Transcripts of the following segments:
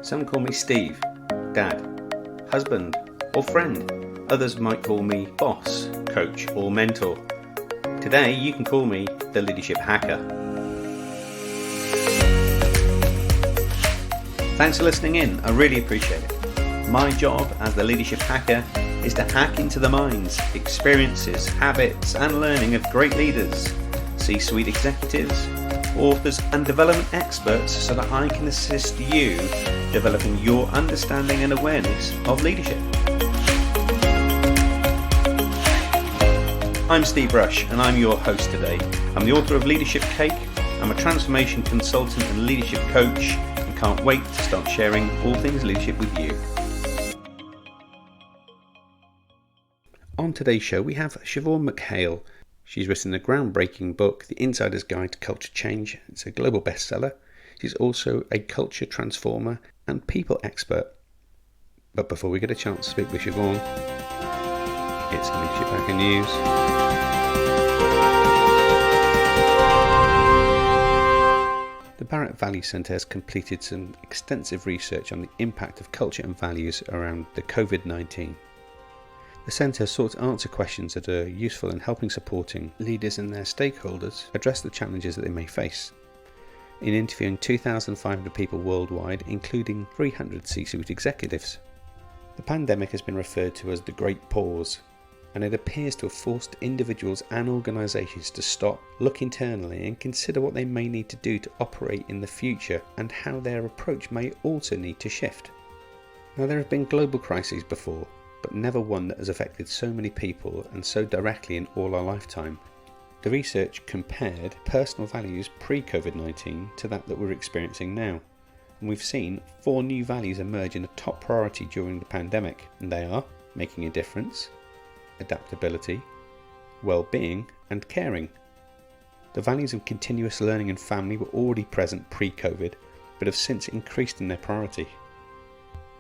Some call me Steve, Dad, husband, or friend. Others might call me boss, coach, or mentor. Today, you can call me the Leadership Hacker. Thanks for listening in. I really appreciate it. My job as the Leadership Hacker is to hack into the minds, experiences, habits, and learning of great leaders, C-suite executives, authors, and development experts so that I can assist you developing your understanding and awareness of leadership. I'm Steve Rush, and I'm your host today. I'm the author of Leadership Cake. I'm a transformation consultant and leadership coach, and can't wait to start sharing all things leadership with you. On today's show, we have Siobhan McHale. She's written a groundbreaking book, The Insider's Guide to Culture Change. It's a global bestseller. She's also a culture transformer and people expert. But before we get a chance to speak with Siobhan, it's Leadership Hacker News. The Barrett Value Centre has completed some extensive research on the impact of culture and values around the COVID-19. The Centre sought to answer questions that are useful in helping supporting leaders and their stakeholders address the challenges that they may face. In interviewing 2,500 people worldwide, including 300 C-suite executives, the pandemic has been referred to as the Great Pause, and it appears to have forced individuals and organisations to stop, look internally, and consider what they may need to do to operate in the future and how their approach may also need to shift. Now, there have been global crises before, but never one that has affected so many people and so directly in all our lifetime. The research compared personal values pre-COVID-19 to that we're experiencing now, and we've seen 4 new values emerge in a top priority during the pandemic, and they are making a difference, adaptability, well-being, and caring. The values of continuous learning and family were already present pre-COVID, but have since increased in their priority.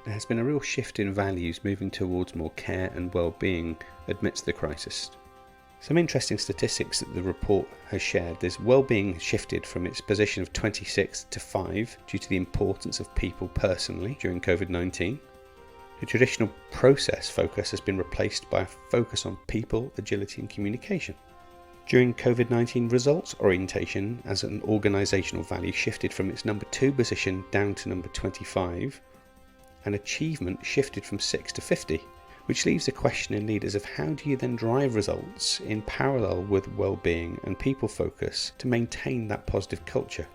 There has been a real shift in values moving towards more care and well-being amidst the crisis. Some interesting statistics that the report has shared is well-being has shifted from its position of 26 to 5 due to the importance of people personally during COVID-19. The traditional process focus has been replaced by a focus on people, agility and communication. During COVID-19, results orientation as an organisational value shifted from its number 2 position down to number 25, and achievement shifted from 6 to 50, which leaves a question in leaders of how do you then drive results in parallel with well-being and people focus to maintain that positive culture.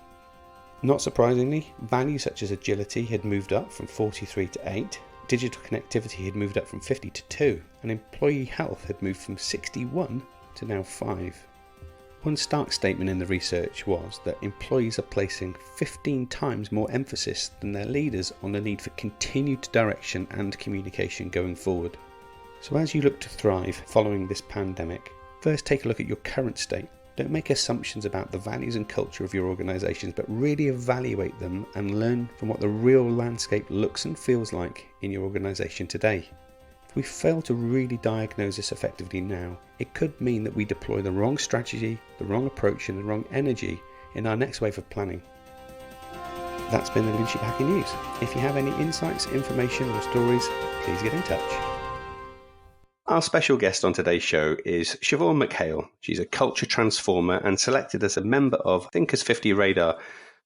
Not surprisingly, values such as agility had moved up from 43 to 8, digital connectivity had moved up from 50 to 2, and employee health had moved from 61 to now 5. One stark statement in the research was that employees are placing 15 times more emphasis than their leaders on the need for continued direction and communication going forward. So as you look to thrive following this pandemic, first take a look at your current state. Don't make assumptions about the values and culture of your organisations, but really evaluate them and learn from what the real landscape looks and feels like in your organisation today. If we fail to really diagnose this effectively now, it could mean that we deploy the wrong strategy, the wrong approach and the wrong energy in our next wave of planning. That's been the Leadership Hacker News. If you have any insights, information or stories, please get in touch. Our special guest on today's show is Siobhan McHale. She's a culture transformer and selected as a member of Thinkers 50 Radar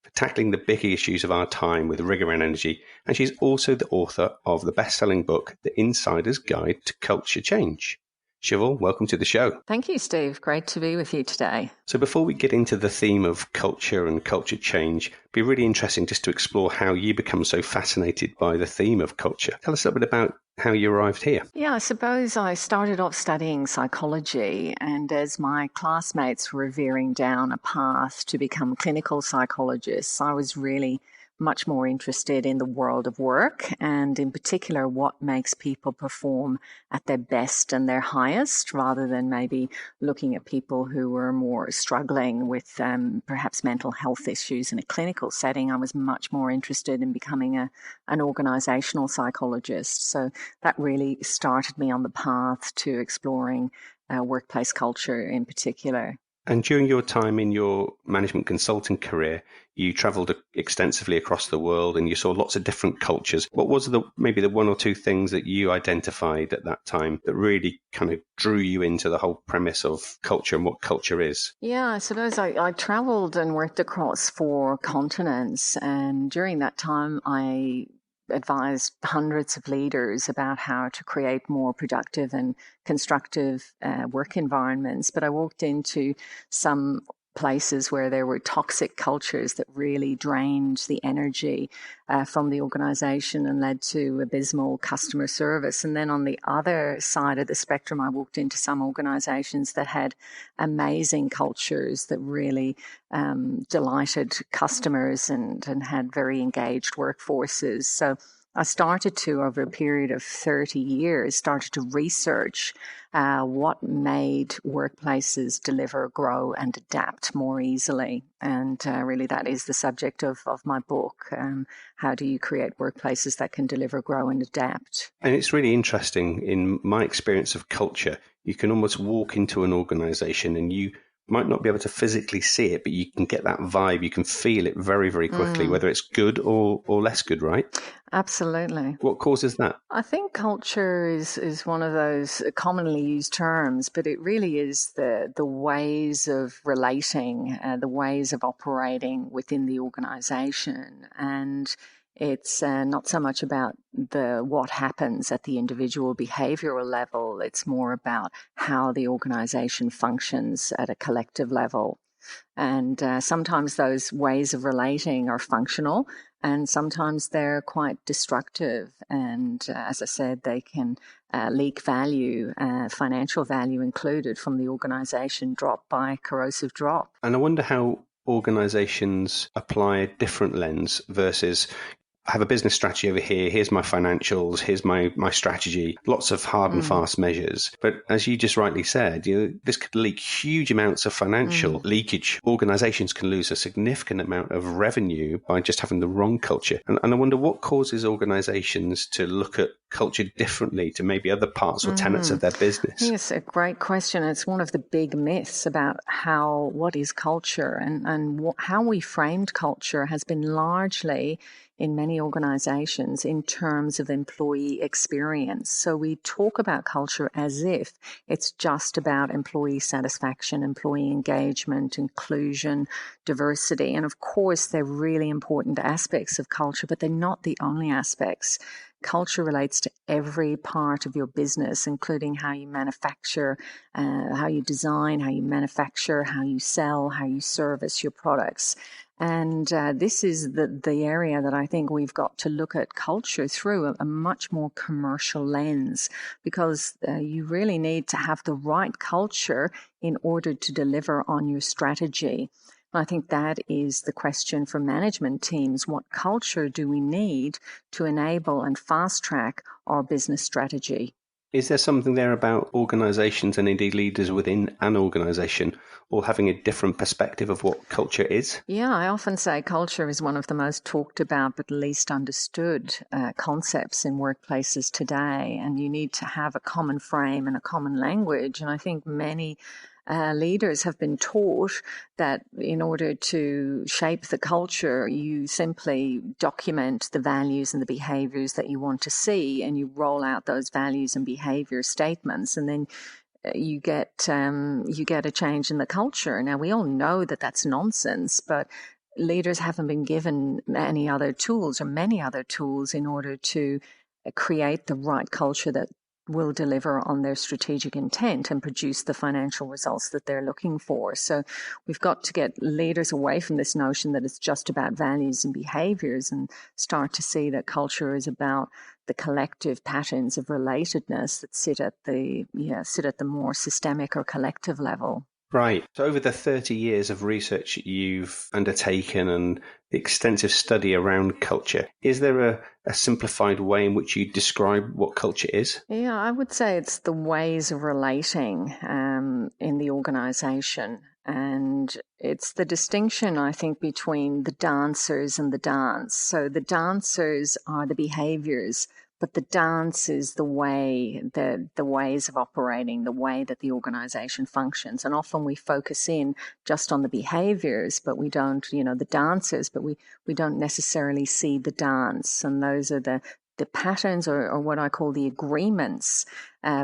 for tackling the big issues of our time with rigour and energy, and she's also the author of the best-selling book, The Insider's Guide to Culture Change. Siobhan, welcome to the show. Thank you, Steve. Great to be with you today. So before we get into the theme of culture and culture change, it'd be really interesting just to explore how you become so fascinated by the theme of culture. Tell us a little bit about how you arrived here. Yeah, I suppose I started off studying psychology, and as my classmates were veering down a path to become clinical psychologists, I was really much more interested in the world of work and in particular what makes people perform at their best and their highest, rather than maybe looking at people who were more struggling with perhaps mental health issues in a clinical setting. I was much more interested in becoming an organisational psychologist. So that really started me on the path to exploring workplace culture in particular. And during your time in your management consulting career, you traveled extensively across the world and you saw lots of different cultures. What was maybe the one or two things that you identified at that time that really kind of drew you into the whole premise of culture and what culture is? Yeah, I suppose I traveled and worked across 4 continents, and during that time, I advised hundreds of leaders about how to create more productive and constructive work environments. But I walked into some places where there were toxic cultures that really drained the energy from the organization and led to abysmal customer service. And then on the other side of the spectrum, I walked into some organizations that had amazing cultures that really delighted customers and had very engaged workforces. So I started to, over a period of 30 years, started to research what made workplaces deliver, grow, and adapt more easily. And really, that is the subject of my book. How do you create workplaces that can deliver, grow, and adapt? And it's really interesting. In my experience of culture, you can almost walk into an organization and you might not be able to physically see it, but you can get that vibe. You can feel it very, very quickly, whether it's good or less good, right? Absolutely. What causes that? I think culture is one of those commonly used terms, but it really is the ways of relating, the ways of operating within the organization. And it's not so much about what happens at the individual behavioral level. It's more about how the organization functions at a collective level. And sometimes those ways of relating are functional, and sometimes they're quite destructive. And as I said, they can leak value, financial value included, from the organization, drop by corrosive drop. And I wonder how organizations apply a different lens versus I have a business strategy over here. Here's my financials. Here's my strategy. Lots of hard and fast measures. But as you just rightly said, this could leak huge amounts of financial leakage. Organizations can lose a significant amount of revenue by just having the wrong culture. And I wonder what causes organizations to look at culture differently to maybe other parts or tenets of their business. Yes, a great question. It's one of the big myths about what is culture, and how we framed culture has been largely in many organizations in terms of employee experience. So we talk about culture as if it's just about employee satisfaction, employee engagement, inclusion, diversity. And of course, they're really important aspects of culture, but they're not the only aspects. Culture relates to every part of your business, including how you manufacture, how you design, how you manufacture, how you sell, how you service your products. And this is the area that I think we've got to look at culture through a much more commercial lens, because you really need to have the right culture in order to deliver on your strategy. I think that is the question for management teams. What culture do we need to enable and fast track our business strategy? Is there something there about organizations and indeed leaders within an organization all having a different perspective of what culture is? Yeah, I often say culture is one of the most talked about but least understood concepts in workplaces today. And you need to have a common frame and a common language. And I think many leaders have been taught that in order to shape the culture, you simply document the values and the behaviors that you want to see, and you roll out those values and behavior statements, and then you get a change in the culture. Now, we all know that that's nonsense, but leaders haven't been given many other tools in order to create the right culture that will deliver on their strategic intent and produce the financial results that they're looking for. So we've got to get leaders away from this notion that it's just about values and behaviors, and start to see that culture is about the collective patterns of relatedness that sit at the more systemic or collective level. Right. So over the 30 years of research you've undertaken and the extensive study around culture, is there a simplified way in which you describe what culture is? Yeah, I would say it's the ways of relating in the organization. And it's the distinction, I think, between the dancers and the dance. So the dancers are the behaviors but the dance is the way, the ways of operating, the way that the organization functions. And often we focus in just on the behaviors, but we don't, the dancers, but we don't necessarily see the dance. And those are the patterns, or what I call the agreements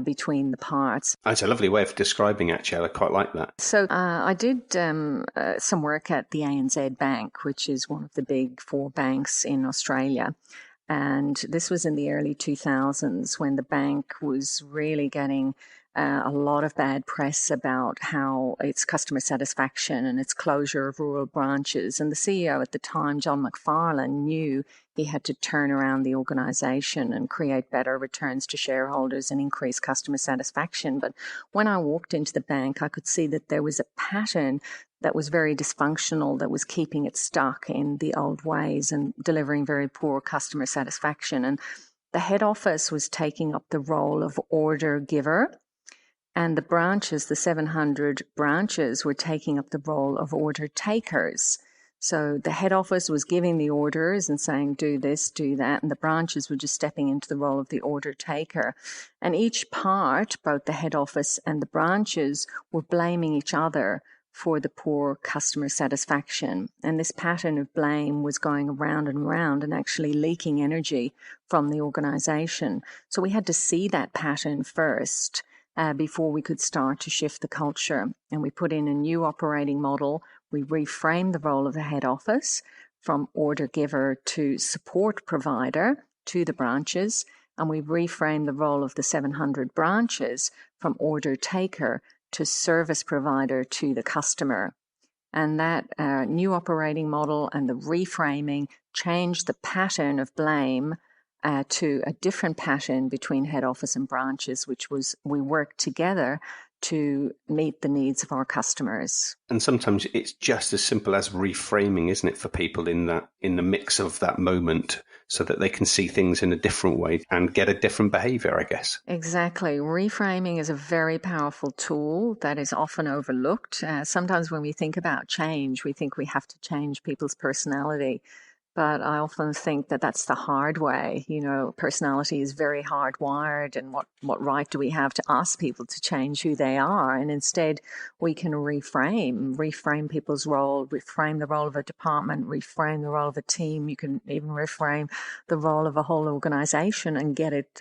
between the parts. That's a lovely way of describing Agile. I quite like that. So I did some work at the ANZ Bank, which is one of the big 4 banks in Australia. And this was in the early 2000s when the bank was really getting a lot of bad press about how its customer satisfaction and its closure of rural branches. And the CEO at the time, John McFarlane, knew he had to turn around the organisation and create better returns to shareholders and increase customer satisfaction. But when I walked into the bank, I could see that there was a pattern that was very dysfunctional, that was keeping it stuck in the old ways and delivering very poor customer satisfaction. And the head office was taking up the role of order giver, and the branches, the 700 branches, were taking up the role of order takers. So the head office was giving the orders and saying, do this, do that, and the branches were just stepping into the role of the order taker. And each part, both the head office and the branches, were blaming each other for the poor customer satisfaction. And this pattern of blame was going around and around and actually leaking energy from the organization. So we had to see that pattern first before we could start to shift the culture. And we put in a new operating model. We reframed the role of the head office from order giver to support provider to the branches. And we reframed the role of the 700 branches from order taker to service provider to the customer. And that new operating model and the reframing changed the pattern of blame to a different pattern between head office and branches, which was we worked together to meet the needs of our customers. And sometimes it's just as simple as reframing, isn't it, for people in the mix of that moment, so that they can see things in a different way and get a different behavior, I guess. Exactly. Reframing is a very powerful tool that is often overlooked. Sometimes when we think about change, we think we have to change people's personality. But I often think that that's the hard way. Personality is very hardwired, and what right do we have to ask people to change who they are? And instead, we can reframe people's role, reframe the role of a department, reframe the role of a team. You can even reframe the role of a whole organization and get it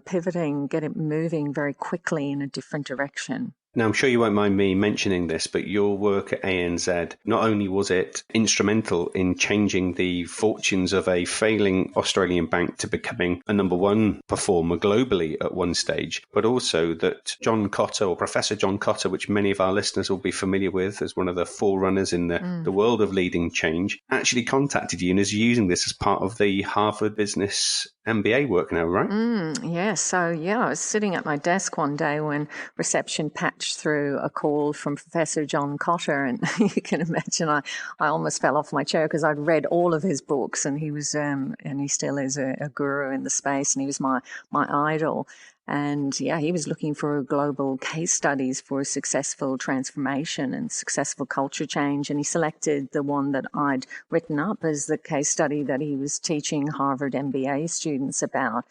pivoting, get it moving very quickly in a different direction. Now, I'm sure you won't mind me mentioning this, but your work at ANZ, not only was it instrumental in changing the fortunes of a failing Australian bank to becoming a number 1 performer globally at one stage, but also that John Cotter, or Professor John Cotter, which many of our listeners will be familiar with as one of the forerunners in the world of leading change, actually contacted you and is using this as part of the Harvard Business MBA work now, right? Yes. So, I was sitting at my desk one day when reception patched through a call from Professor John Cotter, and you can imagine I almost fell off my chair because I'd read all of his books, and he was, and he still is a guru in the space, and he was my idol. And he was looking for global case studies for successful transformation and successful culture change. And he selected the one that I'd written up as the case study that he was teaching Harvard MBA students about.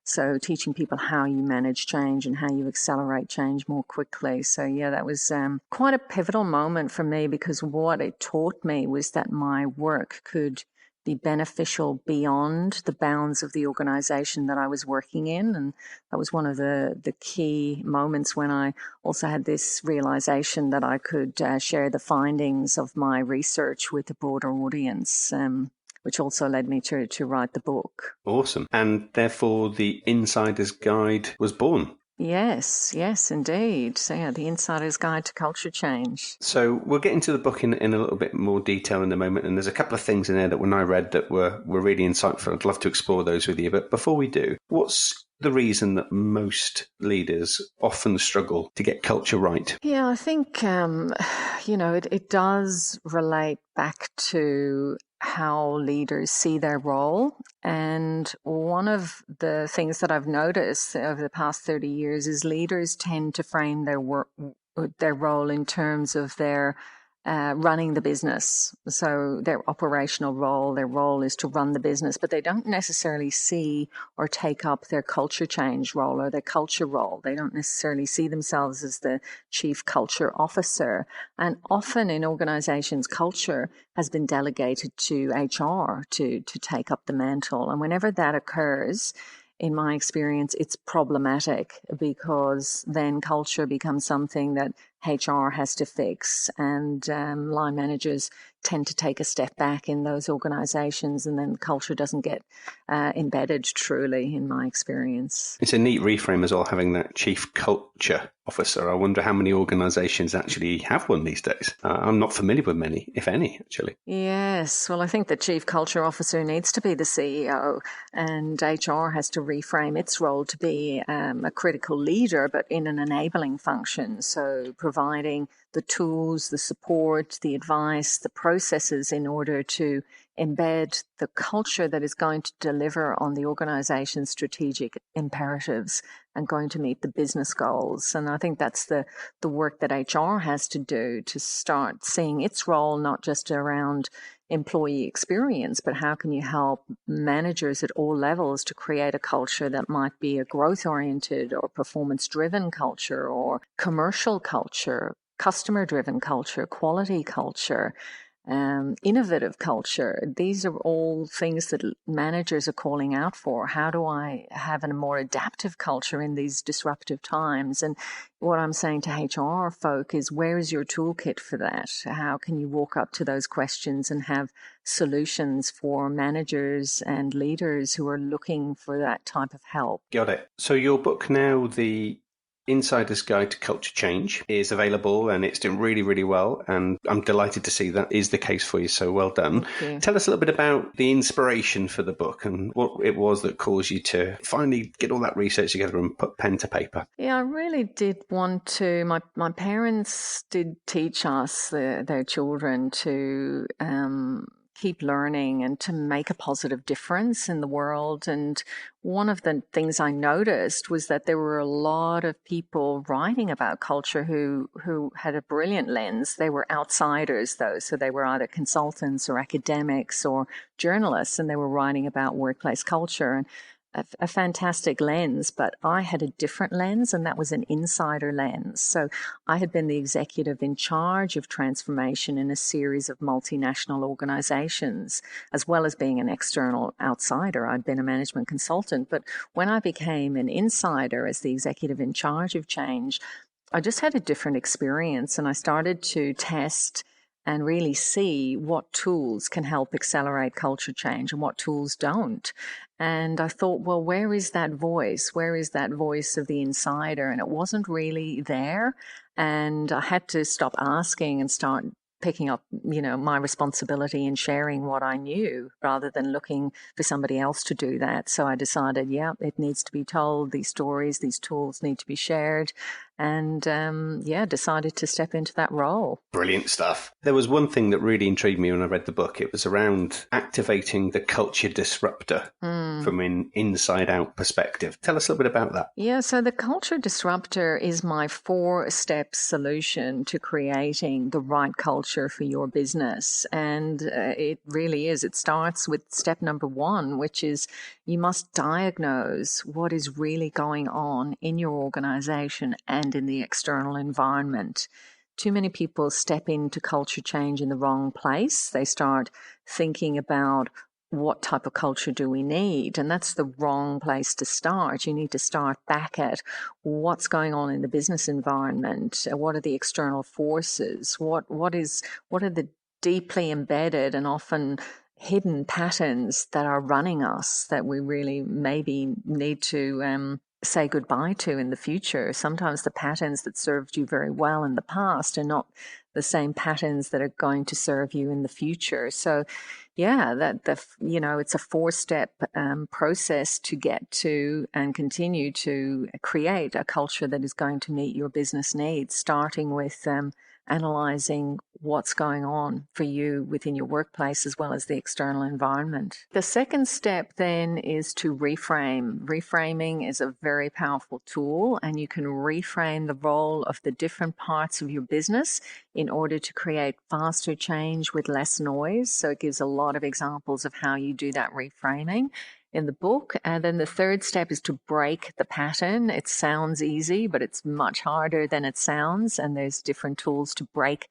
So teaching people how you manage change and how you accelerate change more quickly. So that was quite a pivotal moment for me, because what it taught me was that my work could be beneficial beyond the bounds of the organization that I was working in. And that was one of the key moments when I also had this realization that I could share the findings of my research with a broader audience, which also led me to write the book. Awesome. And therefore the Insider's Guide was born. Yes, indeed. So the Insider's Guide to Culture Change. So we'll get into the book in a little bit more detail in a moment, and there's a couple of things in there that when I read that were really insightful. I'd love to explore those with you. But before we do, what's the reason that most leaders often struggle to get culture right? Yeah, I think, it does relate back to how leaders see their role. And one of the things that I've noticed over the past 30 years is leaders tend to frame their role in terms of their running the business. So their operational role, their role is to run the business, but they don't necessarily see or take up their culture change role or their culture role. They don't necessarily see themselves as the chief culture officer. And often in organizations, culture has been delegated to HR to take up the mantle. And whenever that occurs, in my experience, it's problematic because then culture becomes something that HR has to fix, and line managers tend to take a step back in those organizations, and then culture doesn't get embedded truly, in my experience. It's a neat reframe as well, having that chief culture officer. I wonder how many organizations actually have one these days. I'm not familiar with many, if any, actually. Yes, well, I think the chief culture officer needs to be the CEO, and HR has to reframe its role to be a critical leader, but in an enabling function. So providing the tools, the support, the advice, the processes in order to embed the culture that is going to deliver on the organization's strategic imperatives and going to meet the business goals. And I think that's the work that HR has to do to start seeing its role not just around employee experience, but how can you help managers at all levels to create a culture that might be a growth-oriented or performance-driven culture or commercial culture, customer-driven culture, quality culture, innovative culture. These are all things that managers are calling out for. How do I have a more adaptive culture in these disruptive times? And what I'm saying to HR folk is, where is your toolkit for that? How can you walk up to those questions and have solutions for managers and leaders who are looking for that type of help? Got it. So your book now, The Insider's Guide to Culture Change, is available and it's doing really, really well. And I'm delighted to see that is the case for you. So well done. Thank you. Tell us a little bit about the inspiration for the book and what it was that caused you to finally get all that research together and put pen to paper. Yeah, I really did want to. My parents did teach us, their children, to keep learning and to make a positive difference in the world. And one of the things I noticed was that there were a lot of people writing about culture who had a brilliant lens. They were outsiders, though, so they were either consultants or academics or journalists, and they were writing about workplace culture. And a fantastic lens, but I had a different lens, and that was an insider lens. So I had been the executive in charge of transformation in a series of multinational organizations, as well as being an external outsider. I'd been a management consultant, but when I became an insider as the executive in charge of change, I just had a different experience, and I started to test and really see what tools can help accelerate culture change and what tools don't. And I thought, well, where is that voice? Where is that voice of the insider? And it wasn't really there. And I had to stop asking and start picking up, my responsibility in sharing what I knew rather than looking for somebody else to do that. So I decided, it needs to be told. These stories, these tools need to be shared. And decided to step into that role. Brilliant stuff. There was one thing that really intrigued me when I read the book. It was around activating the culture disruptor from an inside-out perspective. Tell us a little bit about that. Yeah, so the culture disruptor is my 4-step solution to creating the right culture for your business. And it really is. It starts with step number 1, which is you must diagnose what is really going on in your organization and in the external environment. Too many people step into culture change in the wrong place. They start thinking about what type of culture do we need? And that's the wrong place to start. You need to start back at what's going on in the business environment. What are the external forces? What are the deeply embedded and often hidden patterns that are running us that we really maybe need to say goodbye to in the future? Sometimes the patterns that served you very well in the past are not the same patterns that are going to serve you in the future. So it's a 4-step process to get to and continue to create a culture that is going to meet your business needs, starting with analysing what's going on for you within your workplace as well as the external environment. The second step then is to reframe. Reframing is a very powerful tool, and you can reframe the role of the different parts of your business in order to create faster change with less noise. So it gives a lot of examples of how you do that reframing in the book. And then the third step is to break the pattern. It sounds easy, but it's much harder than it sounds. And there's different tools to break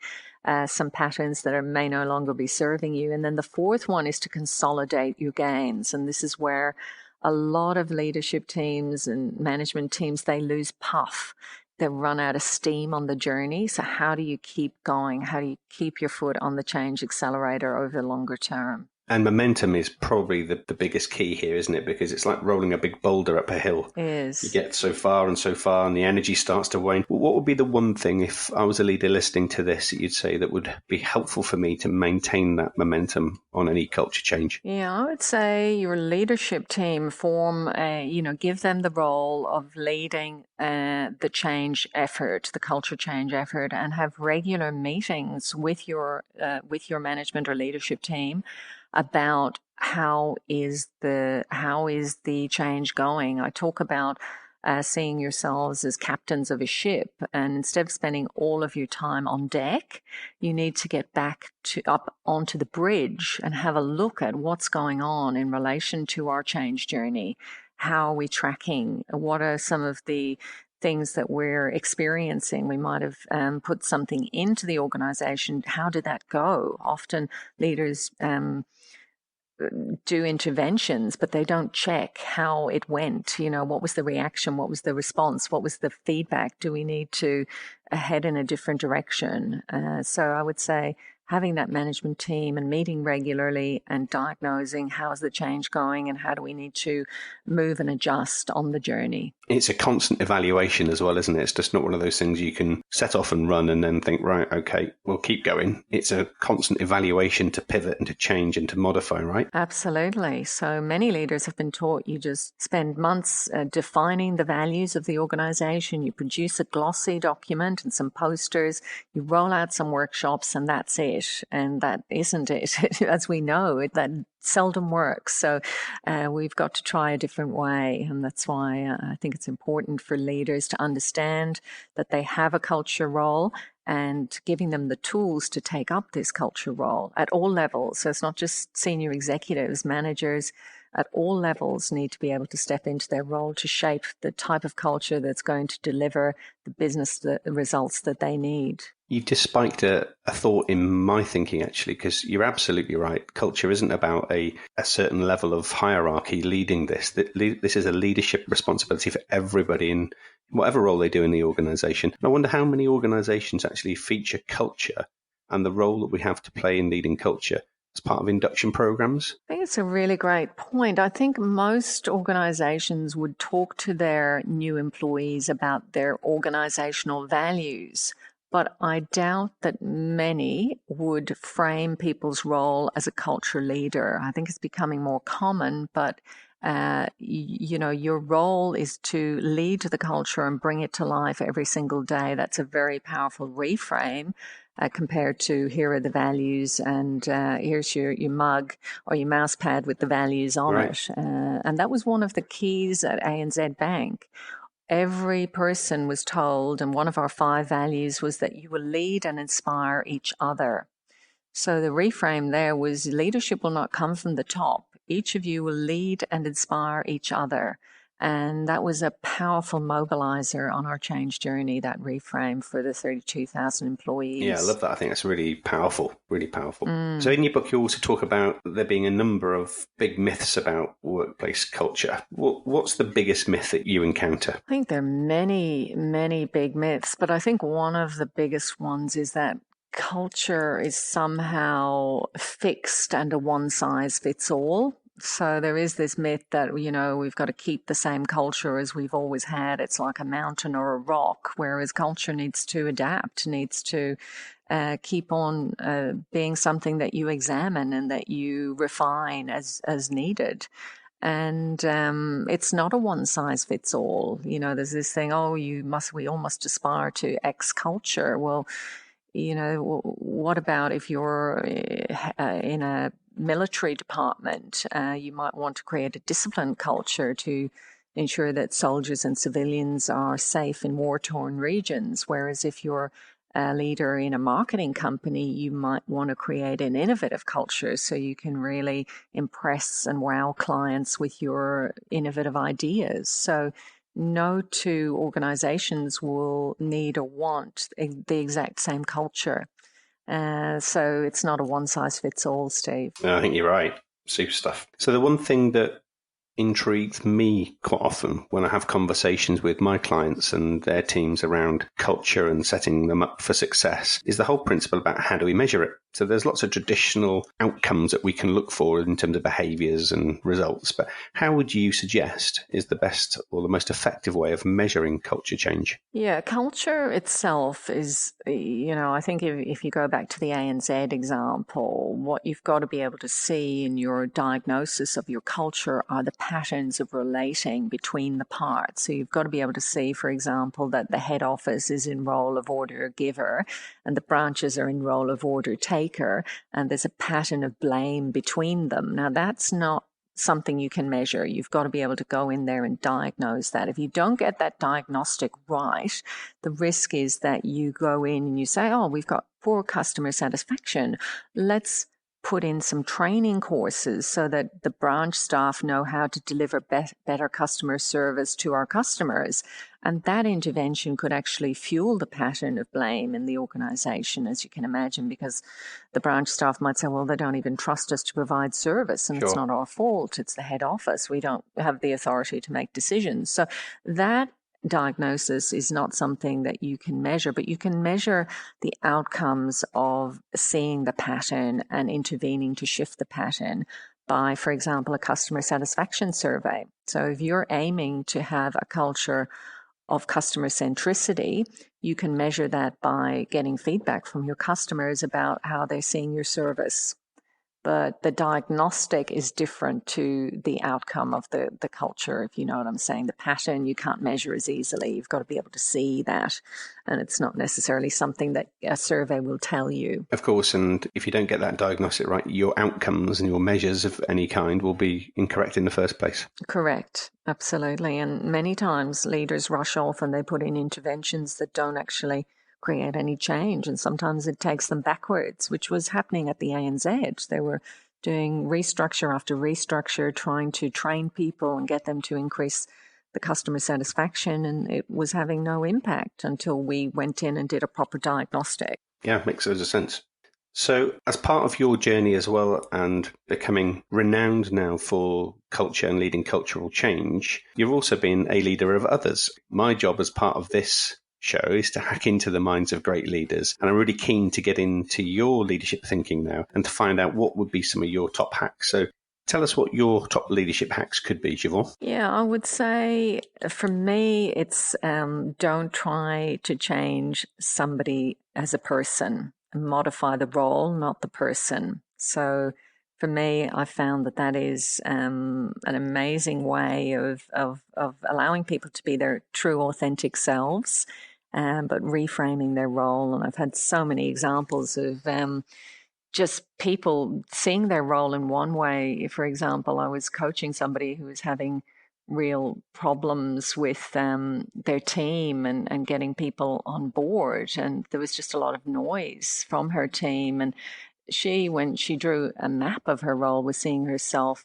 some patterns that may no longer be serving you. And then the fourth one is to consolidate your gains. And this is where a lot of leadership teams and management teams, they lose puff. They run out of steam on the journey. So how do you keep going? How do you keep your foot on the change accelerator over the longer term? And momentum is probably the biggest key here, isn't it? Because it's like rolling a big boulder up a hill. It is. You get so far and the energy starts to wane. What would be the one thing, if I was a leader listening to this, that you'd say that would be helpful for me to maintain that momentum on any culture change? Yeah, I would say your leadership team give them the role of leading the change effort, the culture change effort, and have regular meetings with your management or leadership team about how is the change going. I talk about seeing yourselves as captains of a ship, and instead of spending all of your time on deck, you need to get back up onto the bridge and have a look at what's going on in relation to our change journey. How are we tracking? What are some of the things that we're experiencing? We might have put something into the organization. How did that go? Often leaders do interventions, but they don't check how it went. What was the reaction? What was the response? What was the feedback? Do we need to head in a different direction? So I would say having that management team and meeting regularly and diagnosing how's the change going and how do we need to move and adjust on the journey. It's a constant evaluation as well, isn't it? It's just not one of those things you can set off and run and then think, right, okay, we'll keep going. It's a constant evaluation to pivot and to change and to modify, right? Absolutely. So many leaders have been taught you just spend months defining the values of the organization. You produce a glossy document and some posters. You roll out some workshops and that's it. And that isn't it. As we know, that seldom works. So we've got to try a different way. And that's why I think it's important for leaders to understand that they have a culture role and giving them the tools to take up this culture role at all levels. So it's not just senior executives, managers at all levels need to be able to step into their role to shape the type of culture that's going to deliver the business the results that they need. You've just spiked a thought in my thinking, actually, because you're absolutely right. Culture isn't about a certain level of hierarchy leading this. This is a leadership responsibility for everybody in whatever role they do in the organization. And I wonder how many organizations actually feature culture and the role that we have to play in leading culture as part of induction programs. I think it's a really great point. I think most organizations would talk to their new employees about their organizational values, but I doubt that many would frame people's role as a culture leader. I think it's becoming more common, but your role is to lead the culture and bring it to life every single day. That's a very powerful reframe compared to here are the values and here's your mug or your mouse pad with the values on it. And that was one of the keys at ANZ Bank. Every person was told, and one of our 5 values was that you will lead and inspire each other. So the reframe there was leadership will not come from the top. Each of you will lead and inspire each other. And that was a powerful mobilizer on our change journey, that reframe for the 32,000 employees. Yeah, I love that. I think that's really powerful, really powerful. So in your book, you also talk about there being a number of big myths about workplace culture. What's the biggest myth that you encounter? I think there are many, many big myths, but I think one of the biggest ones is that culture is somehow fixed and a one-size-fits-all. So there is this myth that, we've got to keep the same culture as we've always had. It's like a mountain or a rock, whereas culture needs to adapt, needs to keep on being something that you examine and that you refine as needed. And it's not a one-size-fits-all. There's this thing, we all must aspire to X culture. Well, What about if you're in a military department? You might want to create a disciplined culture to ensure that soldiers and civilians are safe in war-torn regions. Whereas if you're a leader in a marketing company, you might want to create an innovative culture so you can really impress and wow clients with your innovative ideas. So no two organizations will need or want the exact same culture. So it's not a one-size-fits-all, Steve. No, I think you're right. Super stuff. So the one thing that intrigues me quite often when I have conversations with my clients and their teams around culture and setting them up for success is the whole principle about how do we measure it. So there's lots of traditional outcomes that we can look for in terms of behaviours and results, but how would you suggest is the best or the most effective way of measuring culture change? Yeah, culture itself is, I think if you go back to the ANZ example, what you've got to be able to see in your diagnosis of your culture are the patterns of relating between the parts. So you've got to be able to see, for example, that the head office is in role of order giver and the branches are in role of order taker, and there's a pattern of blame between them. Now, that's not something you can measure. You've got to be able to go in there and diagnose that. If you don't get that diagnostic right, the risk is that you go in and you say, oh, we've got poor customer satisfaction. Let's put in some training courses so that the branch staff know how to deliver better customer service to our customers. And that intervention could actually fuel the pattern of blame in the organization, as you can imagine, because the branch staff might say, well, they don't even trust us to provide service, and It's not our fault. It's the head office. We don't have the authority to make decisions. So that diagnosis is not something that you can measure, but you can measure the outcomes of seeing the pattern and intervening to shift the pattern by, for example, a customer satisfaction survey. So if you're aiming to have a culture of customer centricity, you can measure that by getting feedback from your customers about how they're seeing your service. But the diagnostic is different to the outcome of the culture, if you know what I'm saying. The pattern you can't measure as easily. You've got to be able to see that. And it's not necessarily something that a survey will tell you. Of course, and if you don't get that diagnostic right, your outcomes and your measures of any kind will be incorrect in the first place. Correct, absolutely. And many times leaders rush off and they put in interventions that don't actually create any change, and sometimes it takes them backwards, which was happening at the ANZ. They were doing restructure after restructure, trying to train people and get them to increase the customer satisfaction, and it was having no impact until we went in and did a proper diagnostic. Yeah, makes loads of sense. So as part of your journey as well and becoming renowned now for culture and leading cultural change, you've also been a leader of others. My job as part of this show is to hack into the minds of great leaders. And I'm really keen to get into your leadership thinking now and to find out what would be some of your top hacks. So tell us what your top leadership hacks could be, Siobhan. Yeah, I would say for me, it's don't try to change somebody as a person. Modify the role, not the person. So for me, I found that is an amazing way of allowing people to be their true, authentic selves, but reframing their role. And I've had so many examples of just people seeing their role in one way. For example, I was coaching somebody who was having real problems with their team and getting people on board. And there was just a lot of noise from her team. And she, when she drew a map of her role, was seeing herself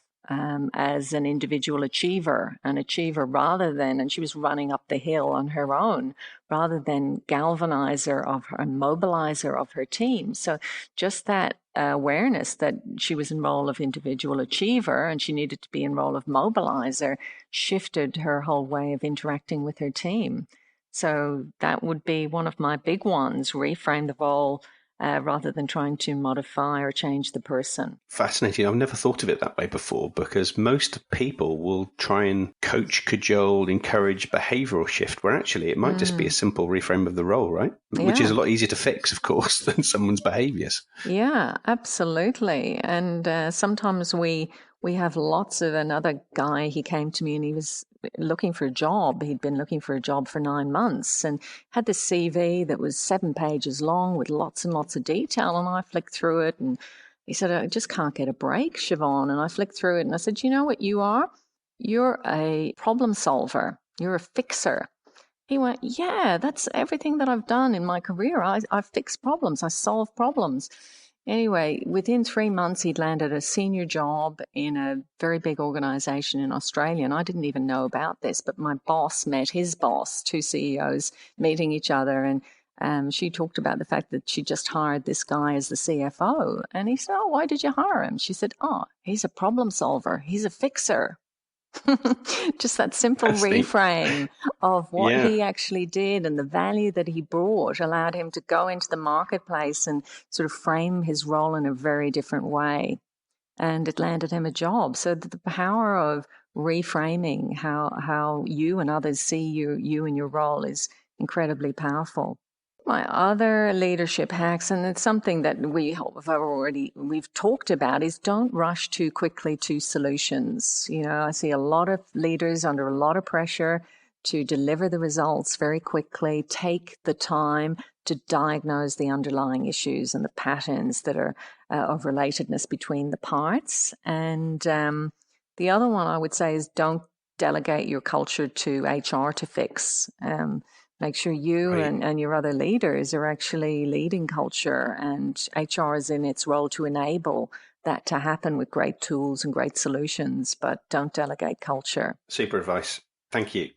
as an individual achiever, rather than, and she was running up the hill on her own, rather than galvanizer of her and mobilizer of her team. So just that awareness that she was in role of individual achiever and she needed to be in role of mobilizer shifted her whole way of interacting with her team. So that would be one of my big ones, reframe the role rather than trying to modify or change the person. Fascinating. I've never thought of it that way before, because most people will try and coach, cajole, encourage behavioural shift, where actually it might just be a simple reframe of the role, right? Yeah. Which is a lot easier to fix, of course, than someone's behaviours. Yeah, absolutely. And sometimes we we have lots of another guy, he came to me and he was looking for a job. He'd been looking for a job for 9 months and had this CV that was 7 pages long with lots and lots of detail. And I flicked through it and he said, I just can't get a break, Siobhan. And I flicked through it and I said, you know what you are? You're a problem solver. You're a fixer. He went, yeah, that's everything that I've done in my career. I fix problems. I solve problems. Anyway, within 3 months, he'd landed a senior job in a very big organization in Australia. And I didn't even know about this, but my boss met his boss, 2 CEOs meeting each other. And she talked about the fact that she just hired this guy as the CFO. And he said, oh, why did you hire him? She said, oh, he's a problem solver. He's a fixer. Just that simple reframe of what he actually did and the value that he brought allowed him to go into the marketplace and sort of frame his role in a very different way. And it landed him a job. So the power of reframing how you and others see you and your role is incredibly powerful. My other leadership hacks, and it's something that we've talked about, is don't rush too quickly to solutions. You know, I see a lot of leaders under a lot of pressure to deliver the results very quickly, take the time to diagnose the underlying issues and the patterns that are of relatedness between the parts. And the other one I would say is don't delegate your culture to HR to fix. Make sure you and your other leaders are actually leading culture, and HR is in its role to enable that to happen with great tools and great solutions, but don't delegate culture. Super advice. Thank you.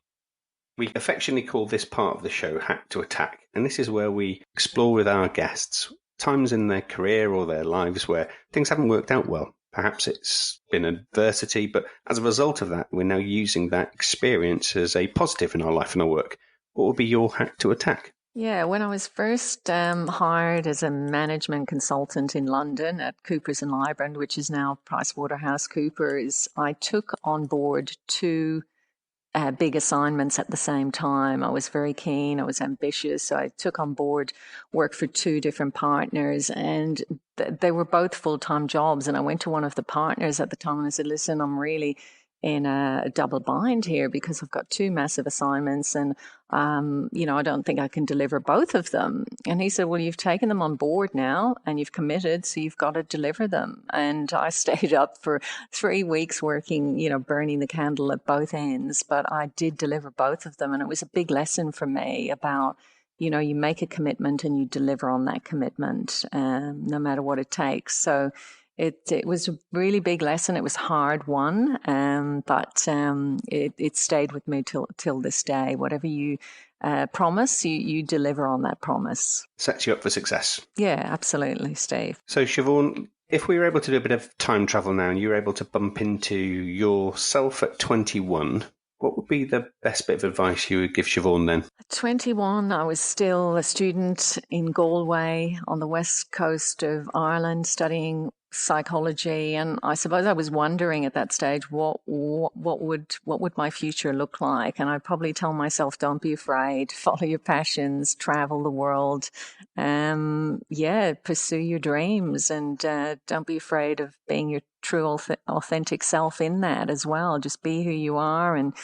We affectionately call this part of the show Hack to Attack, and this is where we explore with our guests times in their career or their lives where things haven't worked out well. Perhaps it's been adversity, but as a result of that, we're now using that experience as a positive in our life and our work. What would be your hack to attack? Yeah, when I was first hired as a management consultant in London at Coopers & Lybrand, which is now PricewaterhouseCoopers, I took on board 2 big assignments at the same time. I was very keen. I was ambitious. So I took on board work for 2 different partners, and they were both full-time jobs. And I went to one of the partners at the time and I said, listen, I'm really in a double bind here because I've got 2 massive assignments and, I don't think I can deliver both of them. And he said, well, you've taken them on board now and you've committed, so you've got to deliver them. And I stayed up for 3 weeks working, burning the candle at both ends, but I did deliver both of them. And it was a big lesson for me about, you make a commitment and you deliver on that commitment, no matter what it takes. So it was a really big lesson. It was hard won, but it stayed with me till this day. Whatever you promise, you deliver on that promise. Sets you up for success. Yeah, absolutely, Steve. So Siobhan, if we were able to do a bit of time travel now and you were able to bump into yourself at 21, what would be the best bit of advice you would give Siobhan then? At 21, I was still a student in Galway on the west coast of Ireland studying psychology, and I suppose I was wondering at that stage what would my future look like. And I'd probably tell myself, don't be afraid, follow your passions, travel the world, pursue your dreams, and don't be afraid of being your true authentic self in that as well. Just be who you are and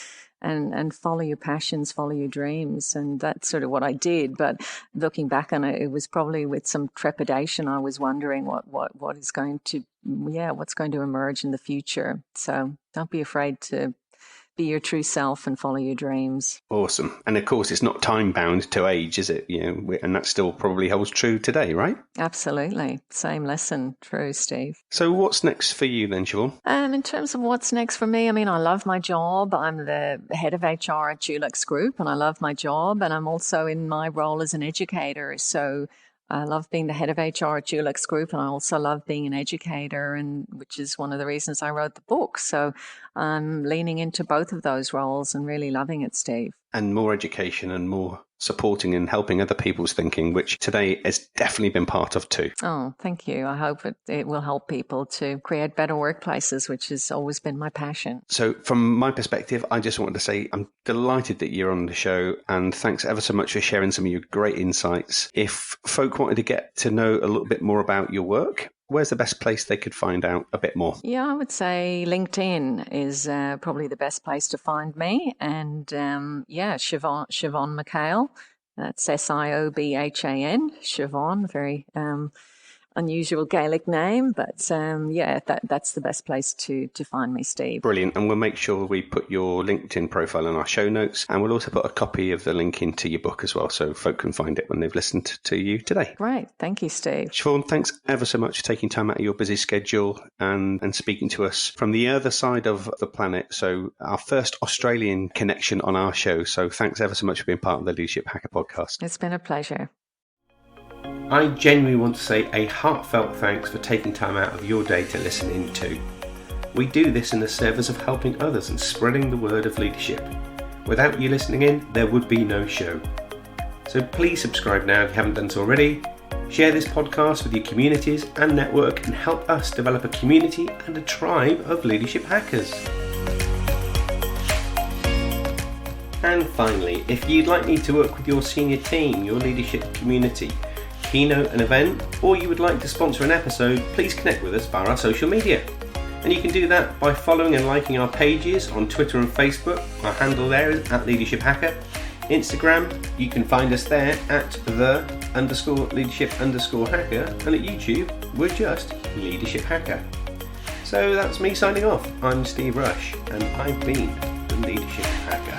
follow your passions, follow your dreams. And that's sort of what I did. But looking back on it, it was probably with some trepidation. I was wondering what's going to emerge in the future. So don't be afraid to be your true self and follow your dreams. Awesome. And of course, it's not time bound to age, is it? And that still probably holds true today, right? Absolutely. Same lesson. True, Steve. So what's next for you then, Siobhan? In terms of what's next for me, I love my job. I'm the head of HR at Dulux Group, and I love my job. And I'm also in my role as an educator. So I love being the head of HR at Dulux Group, and I also love being an educator, and which is one of the reasons I wrote the book. So I'm leaning into both of those roles and really loving it, Steve. And more education and more supporting and helping other people's thinking, which today has definitely been part of too. Oh, thank you. I hope it will help people to create better workplaces, which has always been my passion. So from my perspective, I just wanted to say I'm delighted that you're on the show, and thanks ever so much for sharing some of your great insights. If folk wanted to get to know a little bit more about your work, where's the best place they could find out a bit more? Yeah, I would say LinkedIn is probably the best place to find me. And Siobhan McHale. That's Siobhan, Siobhan, very unusual Gaelic name, but that's the best place to find me, Steve. Brilliant. And we'll make sure we put your LinkedIn profile in our show notes, and we'll also put a copy of the link into your book as well, so folk can find it when they've listened to you today. Great. Thank you, Steve. Siobhan, thanks ever so much for taking time out of your busy schedule and speaking to us from the other side of the planet. So our first Australian connection on our show. So thanks ever so much for being part of the Leadership Hacker podcast. It's been a pleasure. I genuinely want to say a heartfelt thanks for taking time out of your day to listen in too. We do this in the service of helping others and spreading the word of leadership. Without you listening in, there would be no show. So please subscribe now if you haven't done so already. Share this podcast with your communities and network and help us develop a community and a tribe of leadership hackers. And finally, if you'd like me to work with your senior team, your leadership community, keynote an event, or you would like to sponsor an episode, please connect with us via our social media. And you can do that by following and liking our pages on Twitter and Facebook. Our handle there is @LeadershipHacker. Instagram, you can find us there at @the_leadership_hacker. And at YouTube, we're just Leadership Hacker. So that's me signing off. I'm Steve Rush, and I've been the Leadership Hacker.